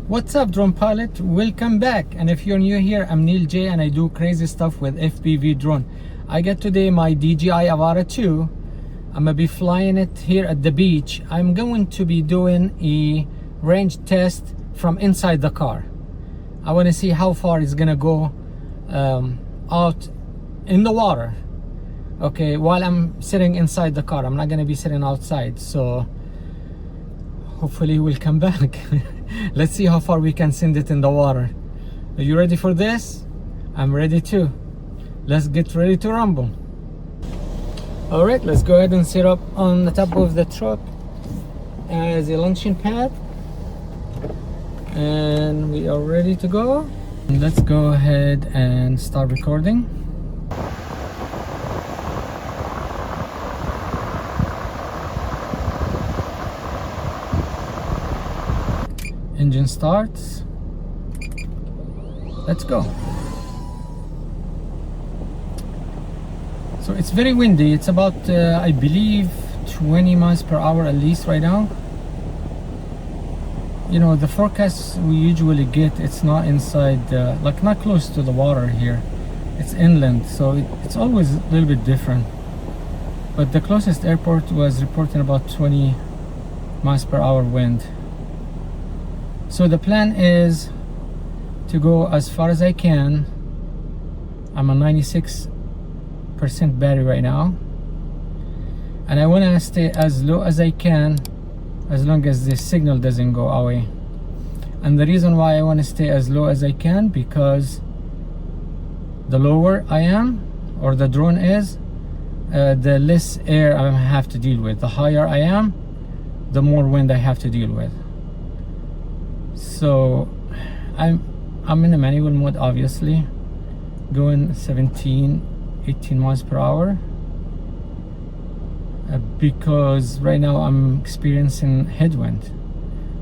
What's up, drone pilot? Welcome back. And if you're new here, I'm Neil J and I do crazy stuff with FPV drone. I got today my DJI Avata 2. I'm gonna be flying it here at the beach. I'm going to be doing a range test from inside the car. I want to see how far it's gonna go out in the water. Okay, while I'm sitting inside the car, I'm not gonna be sitting outside. So hopefully we'll come back. Let's see how far we can send it in the water. Are you ready for this? I'm ready too. Let's get ready to rumble. All right, let's go ahead and set up on the top of the truck as a launching pad. And we are ready to go. Let's go ahead and start recording. Engine starts. Let's go. So it's very windy. It's about I believe 20 miles per hour at least right now. You know, the forecast we usually get, it's not inside like not close to the water here. It's inland, so it's always a little bit different. But the closest airport was reporting about 20 miles per hour wind. So the plan is to go as far as I can. I'm on 96% battery right now, and I want to stay as low as I can as long as the signal doesn't go away. And the reason why I want to stay as low as I can, because the lower I am, or the drone is, the less air I have to deal with. The higher I am, the more wind I have to deal with. So I'm in a manual mode, obviously, going 18 miles per hour, because right now I'm experiencing headwind.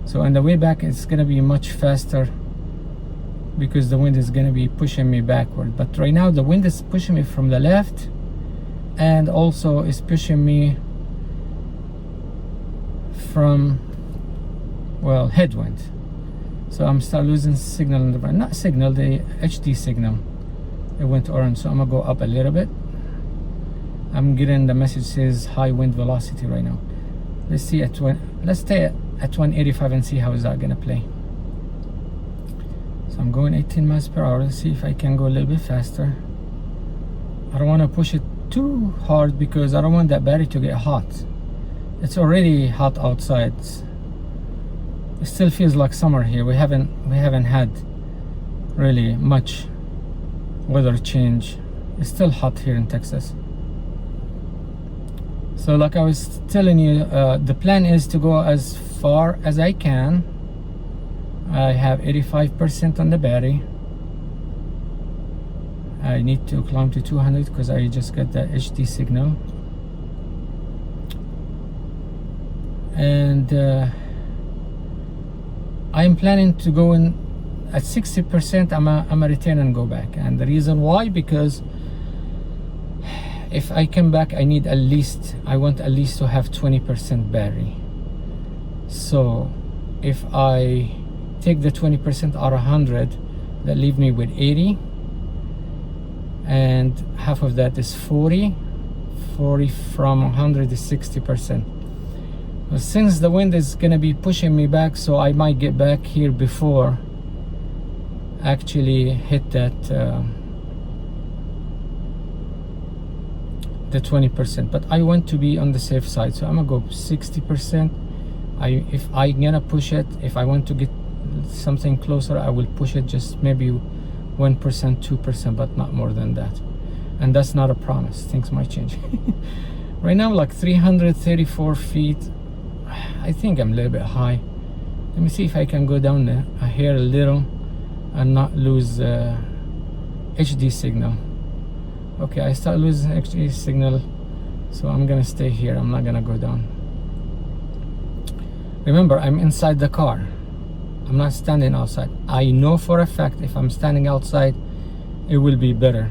So on the way back it's gonna be much faster because the wind is gonna be pushing me backward. But right now the wind is pushing me from the left, and also is pushing me from, well, headwind. So I'm start losing signal in the front. Not signal, the HD signal. It went orange, so I'm gonna go up a little bit. I'm getting the message says high wind velocity right now. Let's see let's stay at 185 and see how is that gonna play. So I'm going 18 miles per hour. Let's see if I can go a little bit faster. I don't want to push it too hard because I don't want that battery to get hot. It's already hot outside. It still feels like summer here. We haven't had really much weather change. It's still hot here in Texas. So like I was telling you, the plan is to go as far as I can. I have 85% on the battery. I need to climb to 200 because I just got the HD signal. And I'm planning to go in at 60%. I'm a return and go back. And the reason why, because if I come back, I want at least to have 20% battery. So if I take the 20% out of 100, that leave me with 80, and half of that is 40 from 100 is 60%. Since the wind is gonna be pushing me back, so I might get back here before actually hit that the 20%. But I want to be on the safe side, so I'm gonna go 60%. If I'm gonna push it, if I want to get something closer, I will push it just maybe 1%, 2%, but not more than that. And that's not a promise. Things might change. Right now, like 334 feet. I think I'm a little bit high. Let me see if I can go down here a little and not lose HD signal. Okay, I start losing HD signal, so I'm gonna stay here. I'm not gonna go down. Remember, I'm inside the car. I'm not standing outside. I know for a fact if I'm standing outside, it will be better.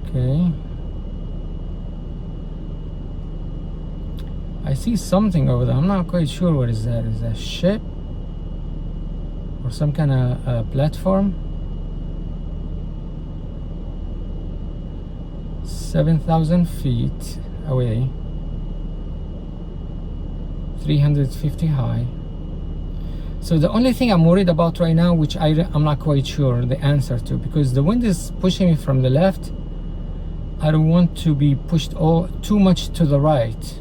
Okay. I see something over there. I'm not quite sure what is that. Is that a ship or some kind of platform? 7,000 feet away, 350 high. So the only thing I'm worried about right now, which I'm not quite sure the answer to, because the wind is pushing me from the left. I don't want to be pushed too much to the right,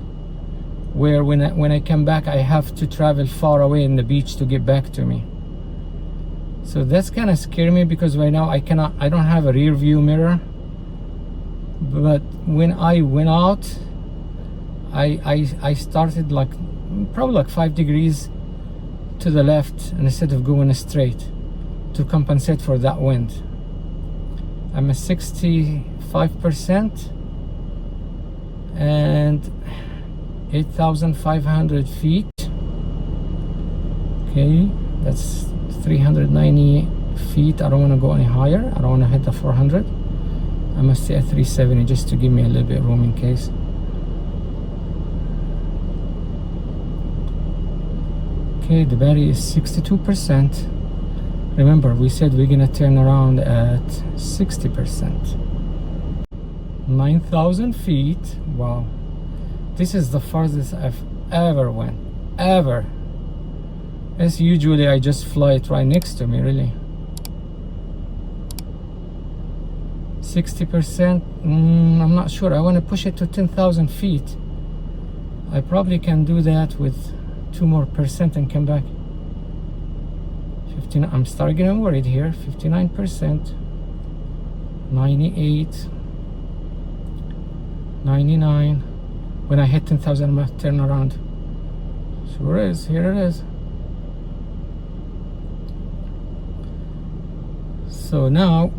where when I come back I have to travel far away in the beach to get back to me. So that's kind of scaring me, because right now I don't have a rear view mirror. But when I went out, I started like probably like 5 degrees to the left instead of going straight to compensate for that wind. I'm at 65% and 8,500 feet. Okay, that's 390 feet. I don't want to go any higher. I don't want to hit the 400. I must stay at 370 just to give me a little bit of room in case. Okay, the battery is 62%. Remember, we said we're gonna turn around at 60%. 9,000 feet. Wow. This is the farthest I've ever went. Ever. As usually I just fly it right next to me, really. 60%. I'm not sure. I want to push it to 10,000 feet. I probably can do that with 2% more and come back. 15. I'm starting getting worried here. 59%. 98. 99. When I hit 10,000, I'm gonna turn around. Sure is. Here it is. So now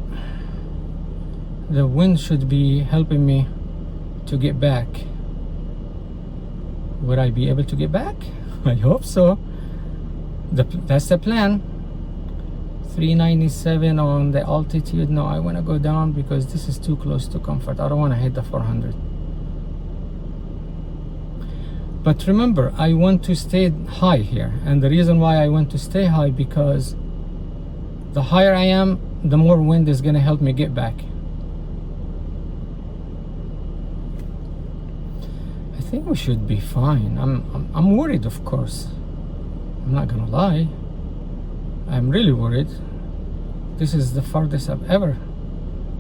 the wind should be helping me to get back. Would I be able to get back? I hope so. That's the plan. 397 on the altitude. No, I want to go down because this is too close to comfort. I don't want to hit the 400. But remember, I want to stay high here, and the reason why I want to stay high, because the higher I am, the more wind is going to help me get back. I think we should be fine. I'm worried, of course. I'm not gonna lie. I'm really worried. This is the farthest I've ever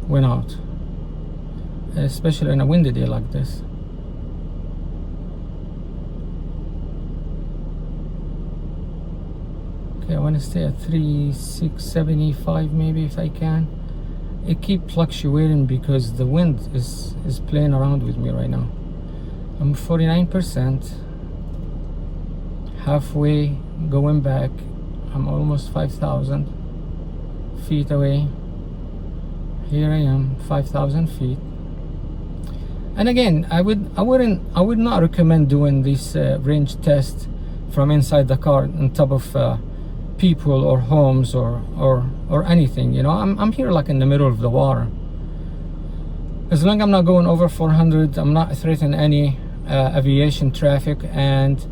went out, especially in a windy day like this. Okay, I want to stay at 3,675 maybe if I can. It keeps fluctuating because the wind is playing around with me right now. I'm 49%, halfway going back. I'm almost 5,000 feet away. Here I am, 5,000 feet. And again, I would not recommend doing this range test from inside the car on top of people or homes or anything. You know, I'm here like in the middle of the water. As long as I'm not going over 400, I'm not threatening any aviation traffic, and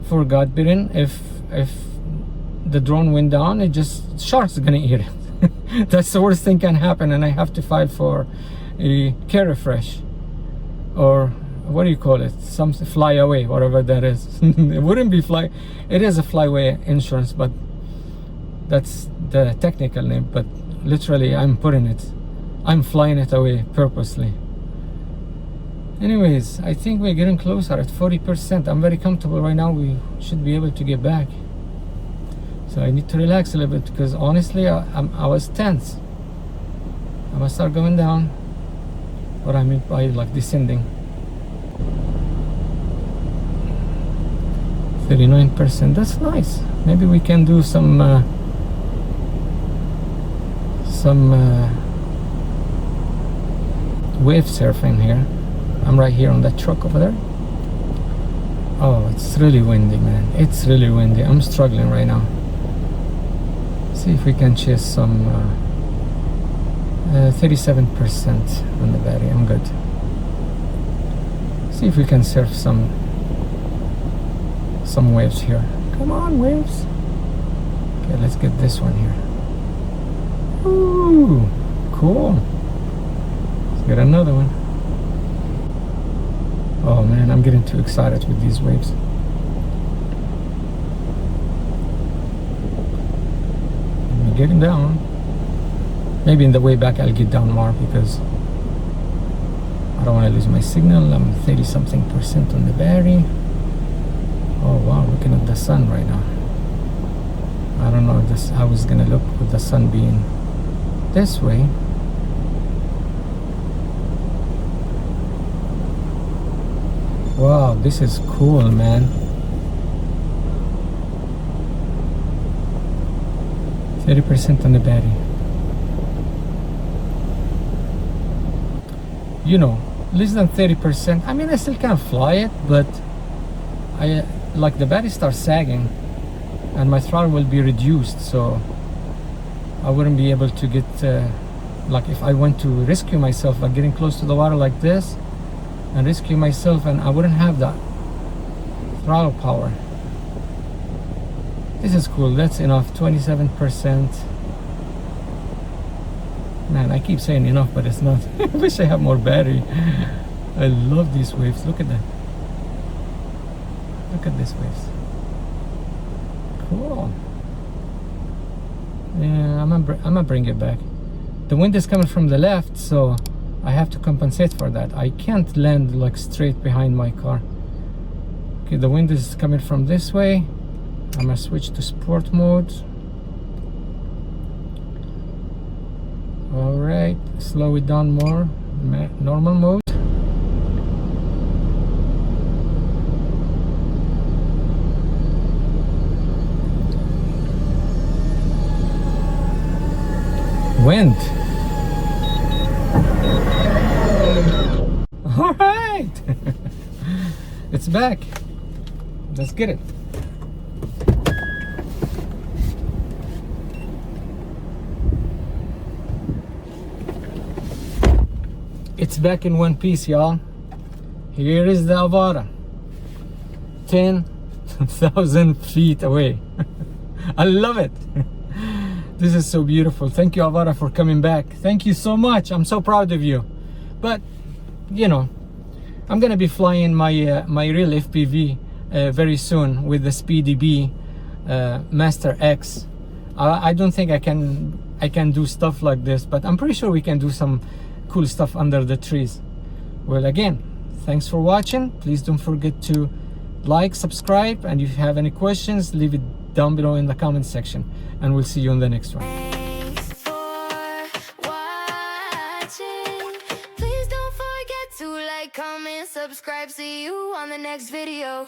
for God bidding, if the drone went down, it just sharks gonna eat it. That's the worst thing can happen, and I have to file for a care refresh, or what do you call it, some fly away, whatever that is. It wouldn't be it is a flyaway insurance, but that's the technical name. But literally I'm flying it away purposely. Anyways, I think we're getting closer at 40%. I'm very comfortable right now. We should be able to get back. So I need to relax a little bit, because honestly, I was tense. I must start going down. What I mean by like descending. 39%. That's nice. Maybe we can do some wave surfing here. I'm right here on that truck over there. Oh, it's really windy, man. It's really windy. I'm struggling right now. See if we can chase some 37% on the battery. I'm good. See if we can surf some some waves here. Come on, waves. Okay, let's get this one here. Ooh, cool. Let's get another one. Oh man, I'm getting too excited with these waves. I'm getting down. Maybe in the way back I'll get down more because I don't want to lose my signal. I'm 30-something% on the battery. Oh wow, looking at the sun right now. I don't know if this, how it's gonna look with the sun being this way. Wow, this is cool, man. 30% on the battery. You know, less than 30%. I mean, I still can fly it, but I like the battery starts sagging and my throttle will be reduced, so I wouldn't be able to get like if I went to rescue myself, like getting close to the water like this and rescue myself, and I wouldn't have that throttle power. This is cool. That's enough. 27%. Man, I keep saying enough, but it's not. I wish I have more battery. I love these waves. Look at that. Look at these waves. Cool. Yeah, I'm gonna bring it back. The wind is coming from the left, so I have to compensate for that. I can't land like straight behind my car. Okay, the wind is coming from this way. I'm gonna switch to sport mode. All right, slow it down more. Normal mode. Wind. All right. It's back. Let's get it. It's back in one piece, y'all. Here is the Avata. 10,000 feet away. I love it. This is so beautiful. Thank you, Avata, for coming back. Thank you so much. I'm so proud of you. But, you know, I'm gonna be flying my my real FPV very soon with the Speedy B Master X. I don't think I can do stuff like this, but I'm pretty sure we can do some cool stuff under the trees. Well, again, thanks for watching. Please don't forget to like, subscribe, and if you have any questions, leave it down below in the comment section, and we'll see you in the next one. Thanks for watching. Please don't forget to like, comment, subscribe. See you on the next video.